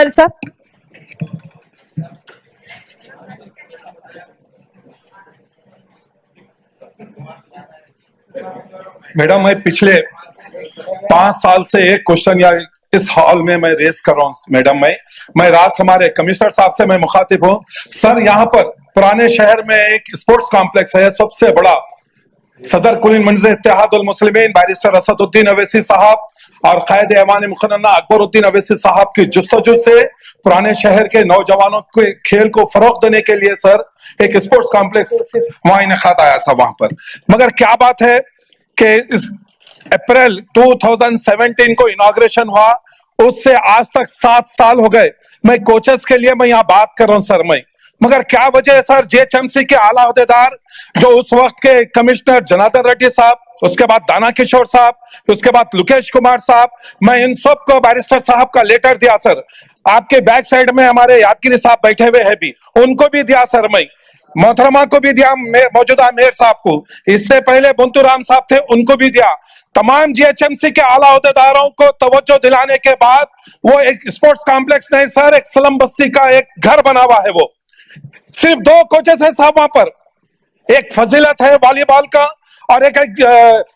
गोयल साहब। मैडम, मैं पिछले 5 साल से एक क्वेश्चन या इस हॉल में मैं रेस कर रहा हूँ मैडम। मैं रास्त हमारे कमिश्नर साहब से मैं मुखातिब हूँ। सर, यहाँ पर पुराने शहर में एक स्पोर्ट्स कॉम्प्लेक्स है सबसे बड़ा, सदर कुलीन मंजिल इत्तेहादुल मुस्लिमीन बैरिस्टर असदुद्दीन अवैसी साहब और कायद ऐवान मुक़न्नना अकबरुद्दीन अवैसी साहब की जुस्तजू से पुराने शहर के नौजवानों के खेल को फरोग देने के लिए सर एक स्पोर्ट्स कॉम्प्लेक्स वहां इनेकाद आया था वहां पर। मगर क्या बात है कि इस अप्रैल 2017 को इनॉग्रेशन हुआ, उससे आज तक 7 साल हो गए। मैं कोचेस के लिए मैं यहाँ बात कर रहा हूँ सर। मगर क्या वजह है सर, जेएचएमसी के आला अहदेदार जो उस वक्त के कमिश्नर जनार्दन रेड्डी साहब, उसके बाद दाना किशोर साहब, उसके बाद लोकेश कुमार साहब, मैं इन सबको बैरिस्टर साहब का लेटर दिया सर। आपके बैक साइड में हमारे यादगिरी साहब बैठे हुए हैं भी, उनको भी दिया सर। मैं मोहतरमा को भी दिया, मौजूदा मेयर साहब को, इससे पहले बुंतुराम साहब थे उनको भी दिया। तमाम जीएचएमसी के आला अहदेदारों को तवज्जो दिलाने के बाद वो एक स्पोर्ट्स कॉम्प्लेक्स नहीं सर, एक स्लम बस्ती का एक घर बना हुआ है। वो सिर्फ 2 कोचेस है साहब वहां पर, एक फजीलत है वॉलीबॉल का और एक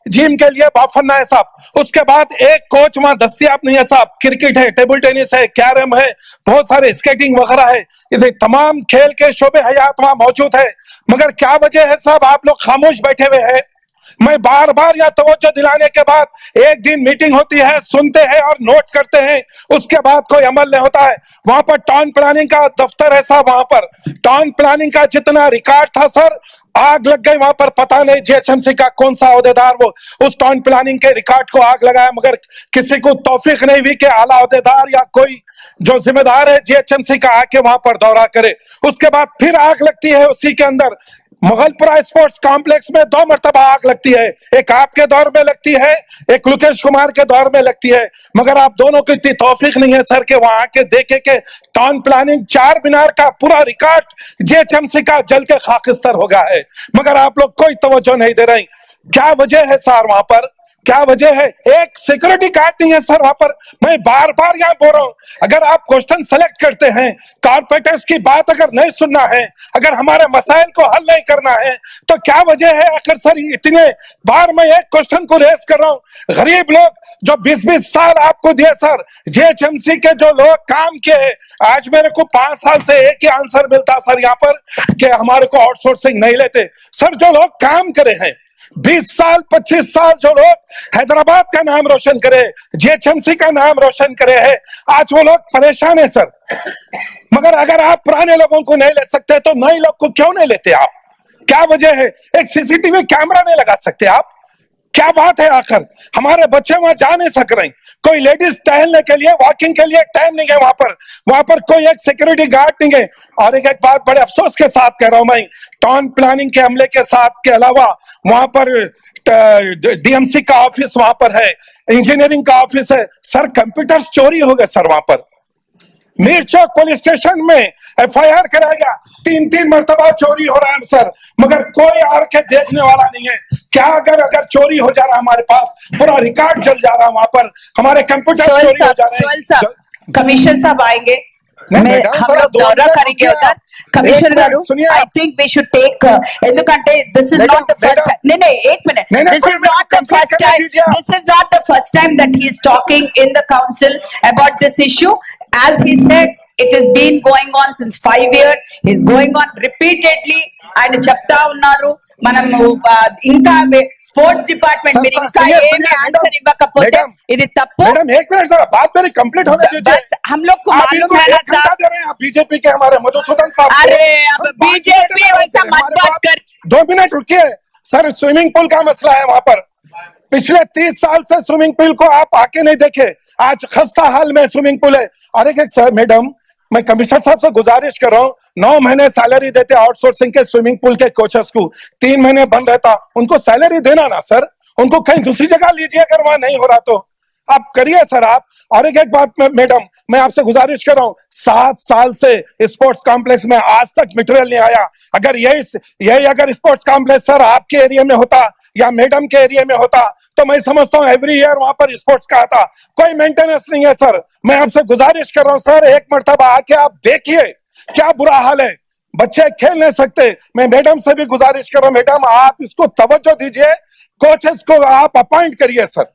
जिम के लिए बाफन्ना है साहब। उसके बाद एक कोच वहां दस्तियाब नहीं है साहब। क्रिकेट है, टेबल टेनिस है, कैरम है, बहुत सारे स्केटिंग वगैरह है, इसे तमाम खेल के शोबे हयात वहां मौजूद है। मगर क्या वजह है साहब, आप लोग खामोश बैठे हुए हैं। मैं बार बार यह तवज्जो दिलाने के बाद एक दिन मीटिंग होती है, सुनते हैं और नोट करते हैं, उसके बाद कोई अमल नहीं होता है। वहां पर टाउन प्लानिंग का दफ्तर है साहब, वहां पर टाउन प्लानिंग का जितना रिकॉर्ड था सर, आग लग गई वहां पर। पता नहीं जीएचएमसी का कौन सा अहदेदार वो उस टाउन प्लानिंग के रिकॉर्ड को आग लगाया, मगर किसी को तौफीक नहीं हुई कि आला अहदेदार या कोई जो जिम्मेदार है जीएचएमसी का आके वहां पर दौरा करे। उसके बाद फिर आग लगती है उसी के अंदर। मुगलपुरा स्पोर्ट्स कॉम्प्लेक्स में 2 मरतबा आग लगती है, एक आपके दौर में लगती है, एक लोकेश कुमार के दौर में लगती है। मगर आप दोनों को इतनी तौफीक नहीं है सर के वहां आके देखे के टाउन प्लानिंग 4 मीनार का पूरा रिकॉर्ड जेएचएमसी का जल के खाकिस्तर हो गया है, मगर आप लोग कोई तवज्जो नहीं दे रहे। क्या वजह है सर वहां पर, क्या वजह है? एक सिक्योरिटी गार्ड नहीं है सर वहां पर। मैं बार बार यहाँ बोल रहा हूँ, अगर आप क्वेश्चन सेलेक्ट करते हैं, कारपोरेटर्स की बात अगर नहीं सुनना है, अगर हमारे मसाइल को हल नहीं करना है, तो क्या वजह है आखिर सर? इतने बार मैं एक क्वेश्चन को रेस कर रहा हूँ। गरीब लोग जो 20-20 साल आपको दिए सर, जेएचएमसी के जो लोग काम किए हैं, आज मेरे को 5 साल से एक ही आंसर मिलता सर यहाँ पर कि हमारे को आउटसोर्सिंग नहीं लेते। सर जो लोग काम करे हैं 20 साल 25 साल, जो लोग हैदराबाद का नाम रोशन करे, जेएचएमसी का नाम रोशन करे हैं, आज वो लोग परेशान है सर। मगर अगर आप पुराने लोगों को नहीं ले सकते तो नए लोग को क्यों नहीं लेते आप? क्या वजह है? एक सीसीटीवी कैमरा नहीं लगा सकते आप? क्या बात है आखिर? हमारे बच्चे वहां जा नहीं सक रहे, कोई लेडीज टहलने के लिए, वॉकिंग के लिए टाइम नहीं है वहां पर कोई एक सिक्योरिटी गार्ड नहीं है। और एक बात बड़े अफसोस के साथ कह रहा हूं मैं, टाउन प्लानिंग के अमले के साथ के अलावा वहां पर डीएमसी का ऑफिस वहां पर है, इंजीनियरिंग का ऑफिस है सर। कंप्यूटर्स चोरी हो गए सर वहां पर। मीर चौक पुलिस स्टेशन में एफआईआर कराया गया, 3-3 मरतबा चोरी हो रहा है सर, मगर कोई आर के देखने वाला नहीं है। क्या अगर चोरी हो जा रहा है, हमारे पास पूरा रिकॉर्ड जल जा रहा है, वहां पर हमारे कंप्यूटर चोरी हो जा रहे हैं। कमिश्नर साहब आएंगे, हम लोग दौरा करेंगे उधर। Commissioner garu, I think we should take ఎందుకంటే this is not the first time. नहीं एक minute, this is not the first time. This is not the first time that he is talking in the council about this issue. As he said, it has been going on since 5 years. He is going on repeatedly. ఆయన చెప్తా ఉన్నారు మనం ఇంకా sports department మీరు ఇంకా ఏమీ answer ఇవ్వకపోతే ఇది తప్పు। मैडम एक मिनट सर, बात मेरी कंप्लीट होने दीजिए। बस हम लोग को मालूम है ना साहब, बीजेपी के हमारे मधुसूदन साहब। अरे अब बीजेपी वैसा मत बात कर। 2 मिनट रुकिए सर। स्विमिंग पूल का मसला है वहां पर, पिछले 30 साल से स्विमिंग पूल को आप आके नहीं देखे, आज खस्ता हाल में स्विमिंग पूल है। और एक सर मैडम, मैं कमिश्नर साहब से गुजारिश कर रहा हूँ, 9 महीने सैलरी देते आउटसोर्सिंग के स्विमिंग पूल के कोचेस को, 3 महीने बंद रहता, उनको सैलरी देना ना सर, उनको कहीं दूसरी जगह लीजिए अगर वहां नहीं हो रहा तो। आप करिए सर आप। और एक बात मैडम, मैं आपसे गुजारिश कर रहा हूँ, 7 साल से स्पोर्ट्स कॉम्प्लेक्स में आज तक मटेरियल नहीं आया। अगर यही अगर स्पोर्ट्स कॉम्प्लेक्स सर आपके एरिया में होता या मैडम के एरिया में होता तो मैं समझता हूँ एवरी ईयर वहां पर स्पोर्ट्स का आता। कोई मेंटेनेंस नहीं है सर। मैं आपसे गुजारिश कर रहा हूँ सर, एक मर्तबा आके आप देखिए क्या बुरा हाल है, बच्चे खेल नहीं सकते। मैं मैडम से भी गुजारिश कर रहा हूँ, मैडम आप इसको तवज्जो दीजिए, कोचेस को आप अपॉइंट करिए सर।